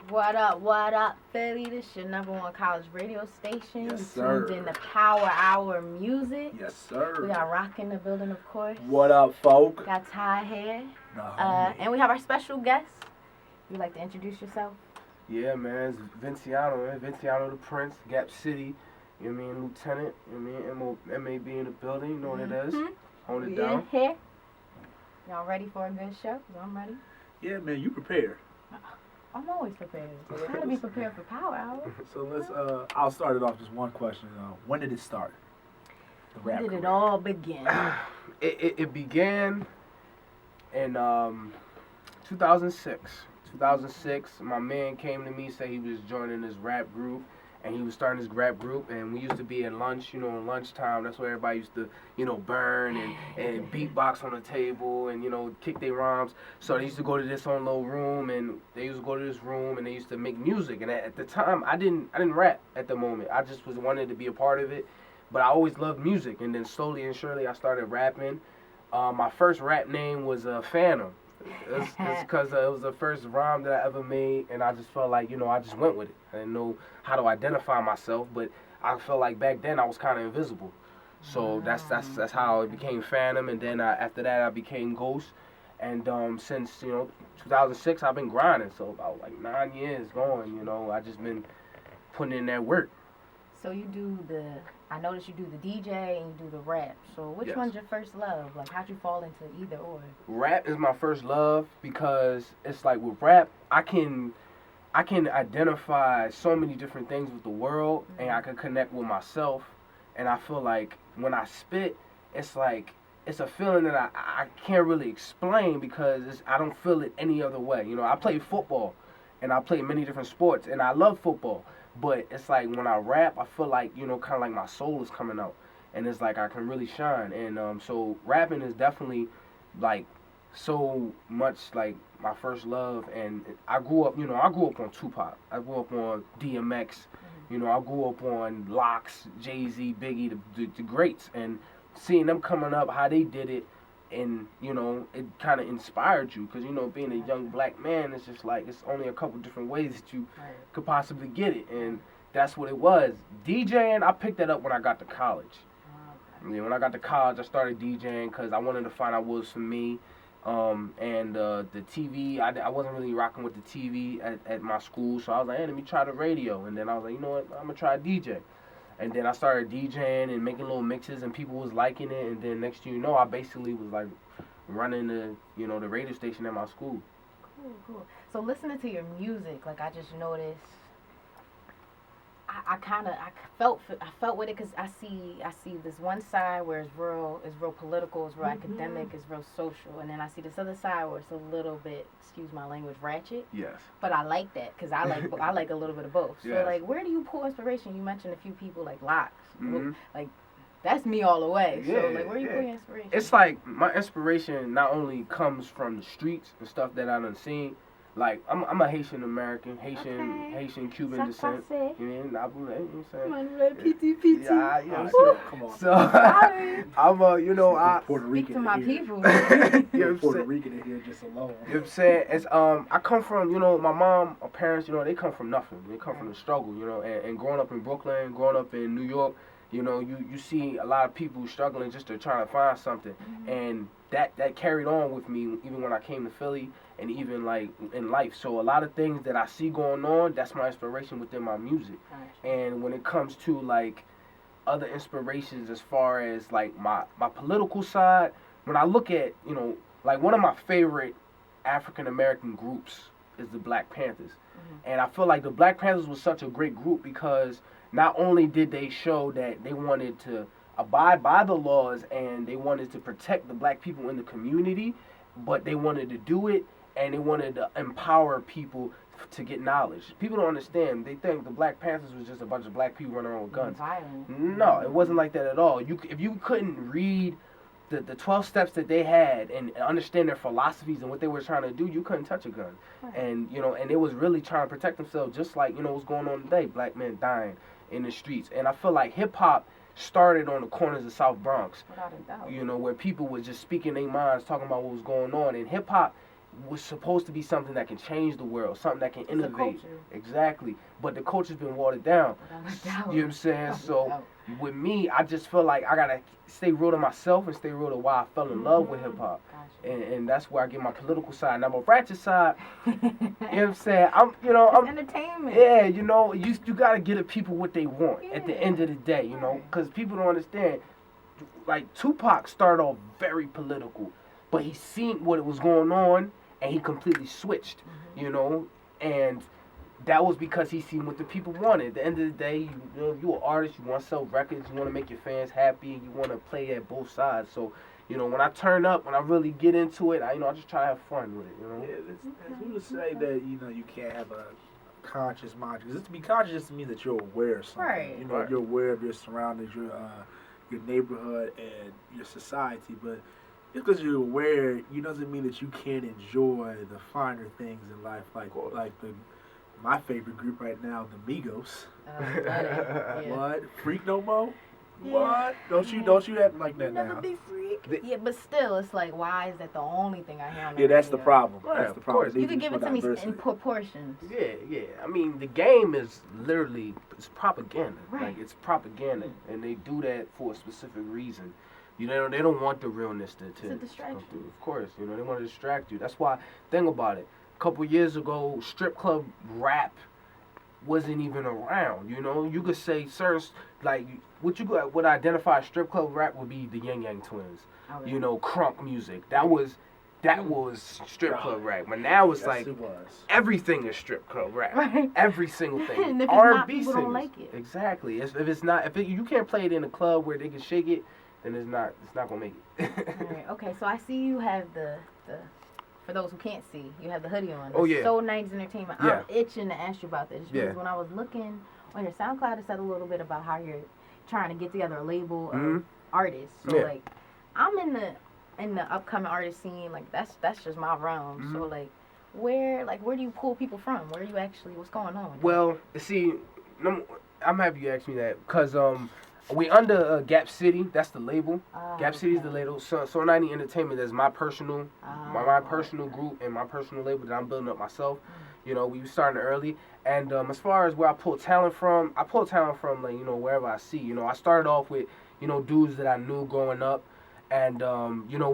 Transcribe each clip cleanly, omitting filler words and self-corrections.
What up, Philly? This your number one college radio station. Yes, You sir. tuned in to Power Hour Music. Yes, sir. We got Rock in the building, of course. What up, folk? Got Ty here. Nah, And we have our special guest. You like to introduce yourself? Yeah, man, it's Vinciano, man. Vinciano the Prince, Gap City, you know what I mean, Lieutenant, you know what I mean, MAB in the building, you know what it is. Hold it We down. in here. Y'all ready for a good show? 'Cause I'm ready. Yeah, man, you prepared. I'm always prepared. I gotta be prepared for Power Hour. So let's, I'll start it off just one question. When did it start? The When rap did it career. all begin? It began in 2006. 2006, my man came to me, said he was joining this rap group, and he was starting this rap group, and we used to be at lunch, you know, lunchtime, that's where everybody used to, you know, burn and beatbox on the table and, you know, kick their rhymes. So they used to go to this own little room, and they used to go to this room, and they used to make music, and at the time, I didn't rap at the moment. I just wanted to be a part of it, but I always loved music, and then slowly and surely I started rapping. My first rap name was Phantom. It's because it was the first rhyme that I ever made, and I just felt like, you know, I just went with it. I didn't know how to identify myself, but I felt like back then I was kind of invisible. So that's how it became Phantom, and then after that I became Ghost. And since, you know, 2006, I've been grinding, so about like 9 years going, you know, I just been putting in that work. So you do I noticed you do the DJ and you do the rap. So which Yes. one's your first love? Like, how'd you fall into either or? Rap is my first love because it's like with rap, I can identify so many different things with the world, and I can connect with myself. And I feel like when I spit, it's like it's a feeling that I can't really explain because I don't feel it any other way. You know, I play football, and I play many different sports, and I love football. But it's like when I rap, I feel like, you know, kind of like my soul is coming out, and it's like I can really shine. And so rapping is definitely like so much like my first love. And I grew up on Tupac. I grew up on DMX. You know, I grew up on Locks, Jay-Z, Biggie, the greats, and seeing them coming up, how they did it, and, you know, it kind of inspired you, because, you know, being a young black man, it's just like, it's only a couple different ways that you could possibly get it, and that's what it was. DJing, I picked that up when I got to college. Yeah, when I got to college, I started DJing because I wanted to find out what was for me. And the TV, I wasn't really rocking with the TV at my school, so I was like, hey, let me try the radio. And then I was like, you know what, I'm going to try DJ. And then I started DJing and making little mixes, and people was liking it. And then next thing you know, I basically was like running the radio station at my school. Cool. So listening to your music, like, I just noticed, I felt with it because I see this one side where it's real political, it's real academic, it's real social, and then I see this other side where it's a little bit, excuse my language, ratchet. Yes. But I like that because I like a little bit of both. So Yes. like, where do you pull inspiration? You mentioned a few people like Locks, Mhm. like that's me all the way. So Yeah, like, where do you yeah. pull your inspiration? It's like my inspiration not only comes from the streets and stuff that I done seen. Like, I'm a Haitian American, Haitian Cuban descent. You know, you know what I'm saying? Yeah, you know, so, Come on. so I'm you know, I Puerto Speak Rican to my in here. people. you know what I'm Puerto saying? Rican in here just alone. You know what I'm saying? It's I come from, you know, my mom, my parents, you know, they come from nothing. They come from the struggle, you know, and growing up in Brooklyn, growing up in New York, you know, you see a lot of people struggling just to try to find something. And that carried on with me even when I came to Philly and even like in life. So a lot of things that I see going on, that's my inspiration within my music. And when it comes to like other inspirations as far as like my political side, when I look at, you know, like one of my favorite African American groups is the Black Panthers. And I feel like the Black Panthers was such a great group because not only did they show that they wanted to abide by the laws and they wanted to protect the black people in the community, but they wanted to do it and they wanted to empower people to get knowledge. People don't understand. They think the Black Panthers was just a bunch of black people running around with guns. Violent. No, it wasn't like that at all. If you couldn't read the 12 steps that they had and understand their philosophies and what they were trying to do, you couldn't touch a gun. And, you know, and they was really trying to protect themselves, just like, you know, what's going on today. Black men dying in the streets. And I feel like hip-hop started on the corners of South Bronx, Without a doubt. you know, where people were just speaking their minds, talking about what was going on. And hip-hop was supposed to be something that can change the world, something that can It's a innovate. culture. Exactly. But the culture's been watered down. Without a doubt. You know what I'm saying? Without a So doubt. with me, I just feel like I gotta stay real to myself and stay real to why I fell in love with hip hop. Gotcha. And that's where I get my political side. Now my ratchet side, you know what I'm saying? It's entertainment. Yeah, you gotta give the people what they want at the end of the day, because people don't understand. Like Tupac started off very political, but he seen what was going on and he completely switched, and that was because he seen what the people wanted. At the end of the day, you're an artist, you want to sell records, you want to make your fans happy, and you want to play at both sides. So, when I turn up, when I really get into it, I just try to have fun with it, Yeah, who to say that, you can't have a conscious mind. Because to be conscious just means that you're aware of something. Right. Right. You're aware of your surroundings, your neighborhood, and your society. But just because you're aware, doesn't mean that you can't enjoy the finer things in life, like my favorite group right now, the Migos. Yeah. What? Freak no more? Yeah. What? Don't you act like that Never now? be freak. Yeah, but still, it's like, why is that the only thing I hear on the Yeah, that's the radio? problem. Right, That's the of problem. course. They You need could give it to me diversity. in proportions. Yeah. I mean, the game is literally it's propaganda. Right. Like it's propaganda, and they do that for a specific reason. They don't want the realness to It's a distraction. come through. Of course, they want to distract you. That's why. Think about it. A couple years ago, strip club rap wasn't even around. You could say certain what you would identify as strip club rap would be the Yang Yang Twins. Oh, really? Crunk music. That was strip club rap. But now it's Yes, like it was. everything is strip club rap. Right. Every single thing. And if it's R&B not, people don't singers. like it. Exactly. You can't play it in a club where they can shake it, then it's not gonna make it. Alright, okay, so I see you have the for those who can't see, you have the hoodie on. Oh, yeah. So 90s Entertainment. Yeah. I'm itching to ask you about this because when I was looking on your SoundCloud, it said a little bit about how you're trying to get together a label of artists. So Yeah. like, I'm in the upcoming artist scene. Like that's just my realm. So like, where do you pull people from? Where are you actually? What's going on? Well, see, I'm happy you asked me that because we under Gap City. That's the label. Gap City is the label. So 90 Entertainment is my personal, my personal group and my personal label that I'm building up myself. We were starting early, and as far as where I pull talent from like wherever I see. I started off with dudes that I knew growing up, and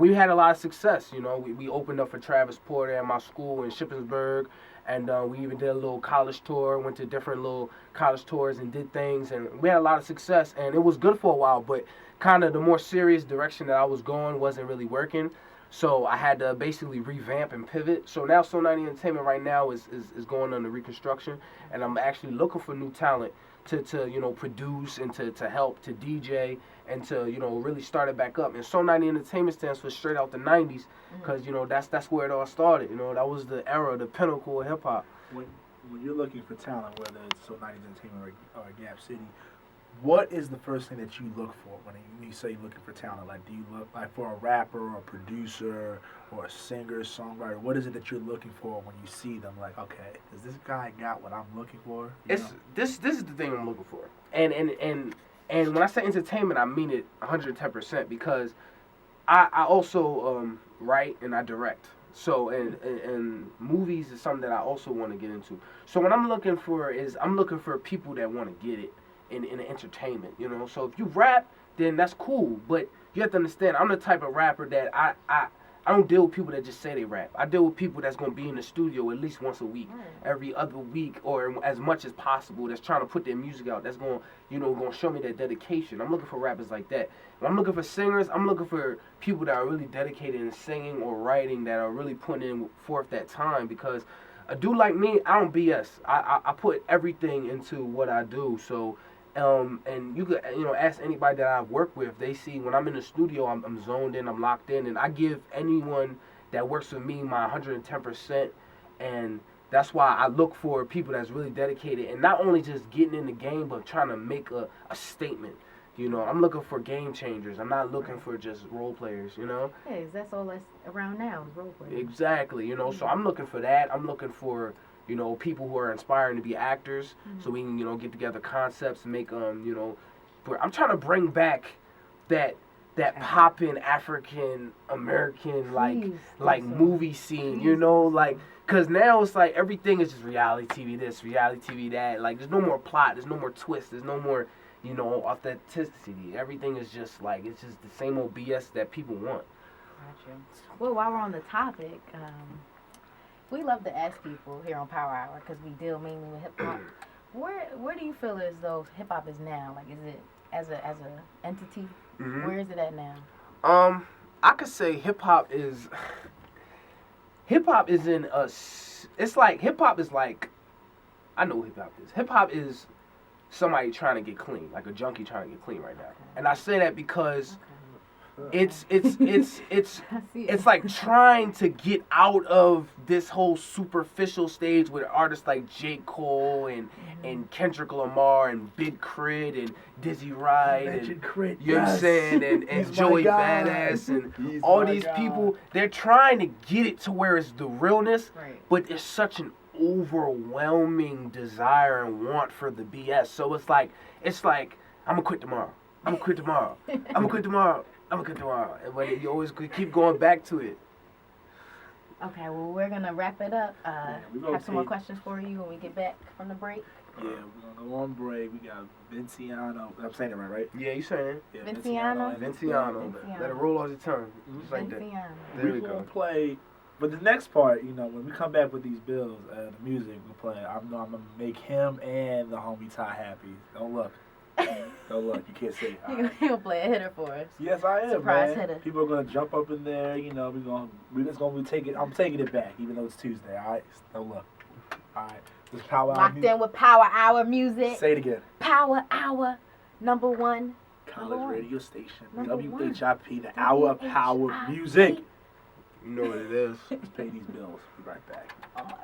we had a lot of success. We opened up for Travis Porter at my school in Shippensburg. And we even did a little college tour, went to different little college tours and did things. And we had a lot of success. And it was good for a while, but kind of the more serious direction that I was going wasn't really working. So I had to basically revamp and pivot. So now So 90 Entertainment right now is going under reconstruction. And I'm actually looking for new talent to produce and to help, to DJ, and to, really start it back up. And So 90 Entertainment stands for straight out the 90s. Because, that's where it all started. That was the era, the pinnacle of hip-hop. When you're looking for talent, whether it's So 90 Entertainment or Gap City, what is the first thing that you look for when you say you're looking for talent? Like, do you look like for a rapper or a producer or a singer, songwriter? What is it that you're looking for when you see them? Like, okay, does this guy got what I'm looking for? This is the thing I'm looking for. And when I say entertainment, I mean it 110% because I also write and I direct. So and movies is something that I also want to get into. So what I'm looking for people that want to get it in entertainment. So if you rap, then that's cool. But you have to understand, I'm the type of rapper that I don't deal with people that just say they rap. I deal with people that's going to be in the studio at least once a week, every other week, or as much as possible, that's trying to put their music out, that's going to show me that dedication. I'm looking for rappers like that. When I'm looking for singers, I'm looking for people that are really dedicated in singing or writing, that are really putting forth that time, because a dude like me, I don't BS. I put everything into what I do. So and you could ask anybody that I've worked with, they see when I'm in the studio, I'm zoned in, I'm locked in, and I give anyone that works with me my 110%. And that's why I look for people that's really dedicated and not only just getting in the game, but trying to make a statement. I'm looking for game changers. I'm not looking for just role players. Yeah, 'cause that's all that's around now is role players. Exactly. So I'm looking for that. I'm looking for people who are inspiring to be actors, so we can, get together concepts and make, I'm trying to bring back that that poppin' African American Please, like listen. movie scene, you know, like, cause now it's like everything is just reality TV this, reality TV that. Like, there's no more plot, there's no more twist, there's no more, you know, authenticity. Everything is just like, it's just the same old BS that people want. Gotcha. Well, while we're on the topic, we love to ask people here on Power Hour because we deal mainly with hip hop. Where do you feel as though hip hop is now? Like, is it as a entity? Mm-hmm. Where is it at now? I could say hip hop is in a. It's like hip hop is like, I know what hip hop is. Hip hop is somebody trying to get clean, like a junkie trying to get clean right now. Okay. And I say that because it's I see it's it. like trying to get out of this whole superficial stage with artists like J. Cole and Kendrick Lamar and Big Crit and Dizzy Wright and Crit, you know what I'm saying, and He's my Joey guy. Badass and He's all my these guy. people. They're trying to get it to where it's the realness, Right. but it's such an overwhelming desire and want for the BS. So it's like I'm gonna quit tomorrow. I'm gonna quit tomorrow. I'm gonna quit tomorrow. I'm gonna quit tomorrow. But you always keep going back to it. Okay, well, we're going to wrap it up. we Have some more rotate. questions for you when we get back from the break. Yeah, we're gonna go on break. We got Vinciano. I'm saying it right? Yeah, you saying it. Yeah, Vinciano? and Vinciano. Vinciano. Let it roll off your tongue. Just like that. Vinciano. There We're we gonna go. play. But the next part, you know, when we come back with these bills, the music we play, I know I'm gonna make him and the homie Ty happy. Don't look. Don't look. You can't see. All You're right. going to play a hitter for us. Yes, I am, Surprise man. hitter. People are gonna jump up in there. You know, we're just gonna be taking. I'm taking it back, even though it's Tuesday. All right. Don't look. All right. This Power Hour Locked music. in with Power Hour music. Say it again. Power Hour, number one. College one. radio station. Number one. WHIP, the hour of power music. You know what it is. Let's pay these bills. Be right back. Oh my